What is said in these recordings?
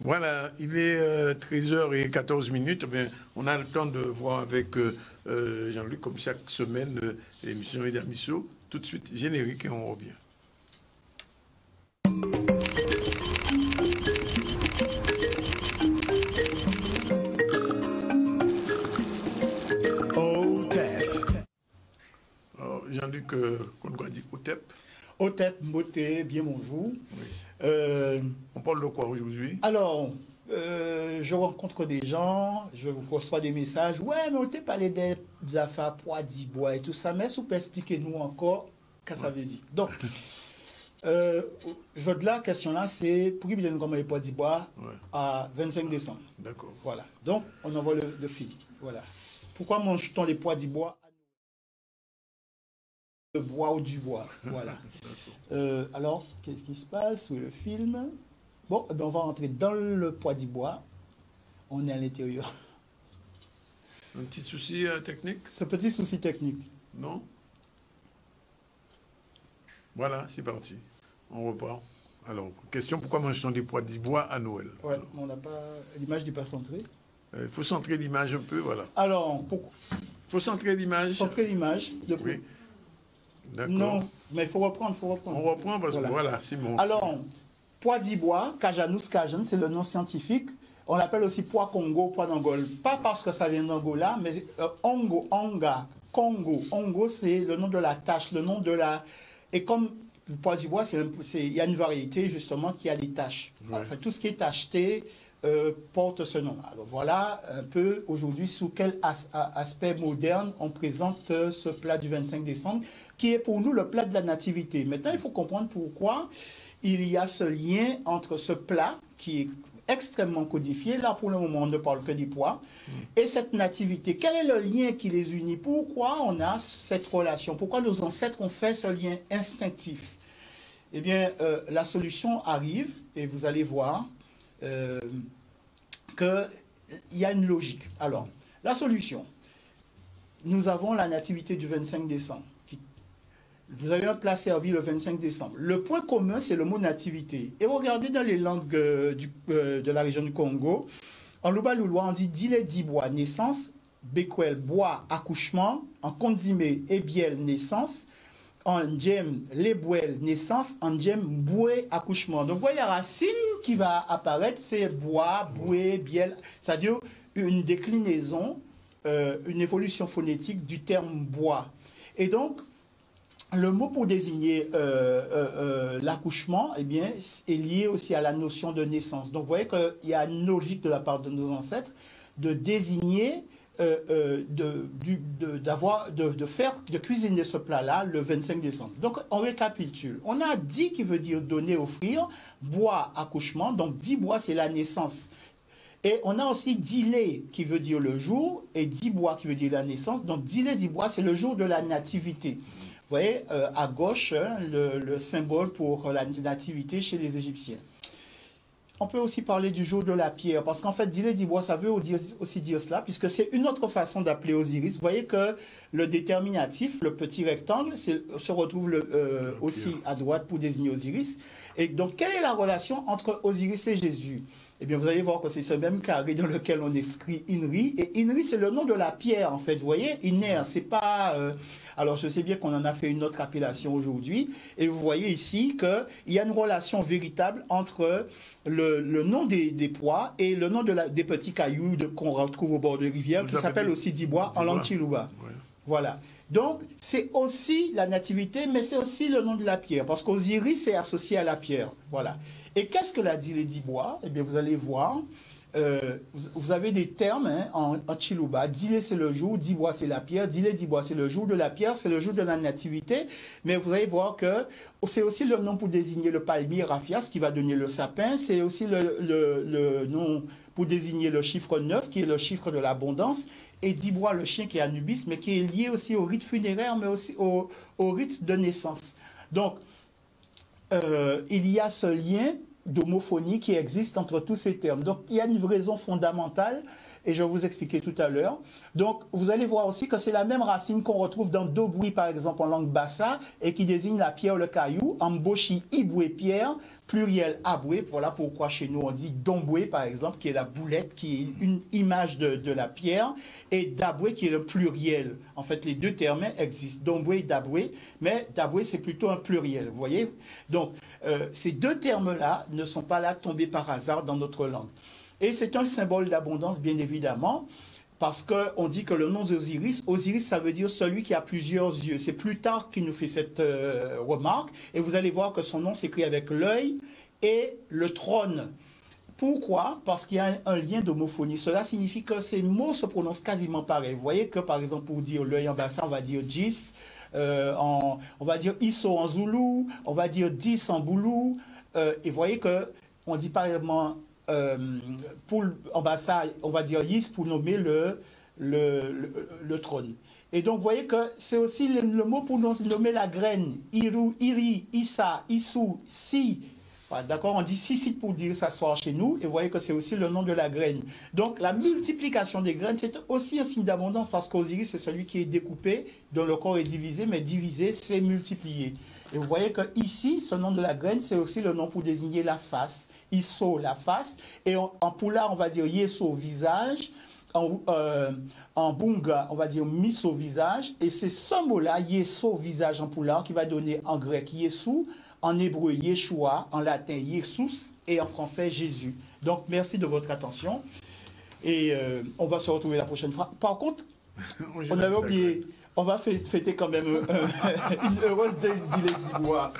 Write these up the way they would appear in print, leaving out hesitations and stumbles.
Voilà, il est 13h14. On a le temps de voir avec Jean-Luc, comme chaque semaine, l'émission Edamisso. Tout de suite, générique et on revient. Jean-Luc, qu'on doit dire OTEP. OTEP, Moté, bien bonjour. Oui. On parle de quoi aujourd'hui? Alors, je rencontre des gens, je vous reçois des messages. Ouais, mais OTEP parlait des affaires poids, bois et tout ça. Mais si vous pouvez expliquer-nous encore ce que ça veut dire. Donc, la question là, c'est pour qui vous avez commandé poids bois à 25 décembre. D'accord. Voilà. Donc, on envoie le film. Voilà. Pourquoi mange-t-on les poids bois? Le bois ou du bois, voilà. Alors, qu'est-ce qui se passe sur le film? Bon, eh bien, on va rentrer dans le poids du bois. On est à l'intérieur. Un petit souci technique? Ce petit souci technique. Non? Voilà, c'est parti. On repart. Alors, question, pourquoi mange-t-on des poids du bois à Noël? Ouais, on n'a pas... L'image n'est pas centrée. Il faut centrer l'image un peu, voilà. Alors, pourquoi? Il faut centrer l'image. Centrer l'image. Oui. D'accord. Non, mais il faut reprendre, On reprend parce que voilà, c'est bon. Alors, poids d'Ibois, Cajanus cajan, c'est le nom scientifique. On l'appelle aussi poids Congo, poids d'Angola. Pas parce que ça vient d'Angola, mais Ongo, Anga, Congo. Ongo, c'est le nom de la tâche, le nom de la... Et comme le poids d'Ibois, il y a une variété justement qui a des tâches. Ouais. Enfin, tout ce qui est tacheté porte ce nom. Alors voilà un peu aujourd'hui sous quel aspect moderne on présente ce plat du 25 décembre, qui est pour nous le plat de la nativité. Maintenant, il faut comprendre pourquoi il y a ce lien entre ce plat qui est extrêmement codifié, là pour le moment on ne parle que des pois, et cette nativité. Quel est le lien qui les unit? Pourquoi on a cette relation? Pourquoi nos ancêtres ont fait ce lien instinctif? Eh bien, la solution arrive, et vous allez voir qu'il y a une logique. Alors, la solution, nous avons la nativité du 25 décembre. Vous avez un plat servi le 25 décembre. Le point commun, c'est le mot nativité. Et regardez dans les langues de la région du Congo, en Luba-Loulois, on dit dile dibois, naissance, bekwel, bois, accouchement, en konzime, ebiel, naissance, en djem, lebouel, naissance, en djem, boué, accouchement. Donc, vous voyez, la racine qui va apparaître, c'est bois, boué, biel, c'est-à-dire une déclinaison, une évolution phonétique du terme bois. Et donc, le mot pour désigner l'accouchement, eh bien, est lié aussi à la notion de naissance. Donc, vous voyez qu'il y a une logique de la part de nos ancêtres de désigner, de cuisiner ce plat-là le 25 décembre. Donc, on récapitule. On a dit qui veut dire donner, offrir, bois, accouchement. Donc, dit bois, c'est la naissance. Et on a aussi dilé qui veut dire le jour et dit bois qui veut dire la naissance. Donc, dilé, dit bois, c'est le jour de la nativité. Vous voyez, à gauche, le symbole pour la nativité chez les Égyptiens. On peut aussi parler du jour de la pierre, parce qu'en fait, dilé dibois, ça veut aussi dire cela, puisque c'est une autre façon d'appeler Osiris. Vous voyez que le déterminatif, le petit rectangle, se retrouve aussi à droite pour désigner Osiris. Et donc, quelle est la relation entre Osiris et Jésus? Eh bien, vous allez voir que c'est ce même carré dans lequel on écrit Inri. Et Inri, c'est le nom de la pierre, en fait. Vous voyez, Iner, c'est pas... Alors, je sais bien qu'on en a fait une autre appellation aujourd'hui. Et vous voyez ici qu'il y a une relation véritable entre le nom des pois et le nom des petits cailloux qu'on retrouve au bord de rivière, qui s'appelle aussi Dibois en langue Chiluba. Ouais. Voilà. Donc, c'est aussi la nativité, mais c'est aussi le nom de la pierre, parce qu'Osiris est associé à la pierre. Voilà. Et qu'est-ce que la dilé dibois? Eh bien, vous allez voir, vous avez des termes en Chiluba. Dilé, c'est le jour, dibois, c'est la pierre. Dilé dibois, c'est le jour de la pierre, c'est le jour de la nativité. Mais vous allez voir que c'est aussi le nom pour désigner le palmier, Raphias, qui va donner le sapin. C'est aussi le nom pour désigner le chiffre 9, qui est le chiffre de l'abondance, et dibois, le chien qui est Anubis, mais qui est lié aussi au rite funéraire, mais aussi au rite de naissance. Donc, il y a ce lien d'homophonie qui existe entre tous ces termes. Donc, il y a une raison fondamentale, et je vais vous expliquer tout à l'heure. Donc, vous allez voir aussi que c'est la même racine qu'on retrouve dans Dobwi, par exemple, en langue bassa, et qui désigne la pierre ou le caillou, Amboshi, Iboué, pierre, pluriel, Aboué. Voilà pourquoi chez nous on dit Domboué, par exemple, qui est la boulette, qui est une image de la pierre, et Daboué, qui est le pluriel. En fait, les deux termes existent, Domboué et Daboué, mais Daboué, c'est plutôt un pluriel, vous voyez. Donc, ces deux termes-là ne sont pas là tombés par hasard dans notre langue. Et c'est un symbole d'abondance, bien évidemment, parce qu'on dit que le nom d'Osiris, Osiris, ça veut dire celui qui a plusieurs yeux. C'est Plutarque qui nous fait cette remarque. Et vous allez voir que son nom s'écrit avec l'œil et le trône. Pourquoi? Parce qu'il y a un lien d'homophonie. Cela signifie que ces mots se prononcent quasiment pareil. Vous voyez que, par exemple, pour dire l'œil en bassin, on va dire Jis, on va dire Isso en Zoulou, on va dire Dis en Boulou. Et vous voyez qu'on dit par exemple... en bassa, on va dire Yis pour nommer le trône. Et donc, vous voyez que c'est aussi le mot pour nommer la graine. Iru, Iri, Issa, Issou, Si. Voilà, d'accord, on dit Sissit pour dire s'asseoir chez nous. Et vous voyez que c'est aussi le nom de la graine. Donc, la multiplication des graines, c'est aussi un signe d'abondance parce qu'Osiris, c'est celui qui est découpé, dont le corps est divisé, mais divisé, c'est multiplié. Et vous voyez que ici, ce nom de la graine, c'est aussi le nom pour désigner la face. Isso, la face. Et en Pula, on va dire Yeso, visage. En Bunga, on va dire Miso, visage. Et c'est ce mot-là, Yeso, visage en Pula, qui va donner en grec Yesu, en hébreu Yeshua, en latin Jesus et en français Jésus. Donc, merci de votre attention. Et on va se retrouver la prochaine fois. Par contre, on avait oublié... On va fêter quand même une heureuse d'Ile-d'Ivoire.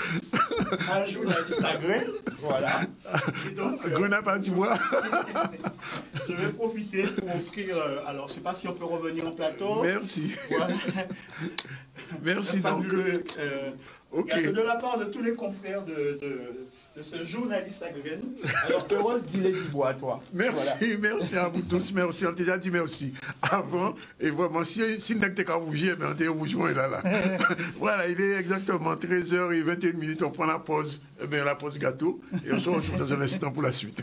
Un journaliste à Graine, voilà. Graine à pas d'Ivoire. Je vais profiter pour offrir. Alors, je ne sais pas si on peut revenir en plateau. Merci. Voilà. Merci donc. Okay. De la part de tous les confrères de ce journaliste à Graine. Alors, heureuse d'Ile-d'Ivoire, toi. Merci, voilà. Merci à vous tous. Merci, on t'a déjà dit merci avant. Et vraiment, si n'était qu'à bouger, on était rougeant là. Voilà, il est exactement 13h21, on prend la pause gâteau et on se retrouve dans un instant pour la suite.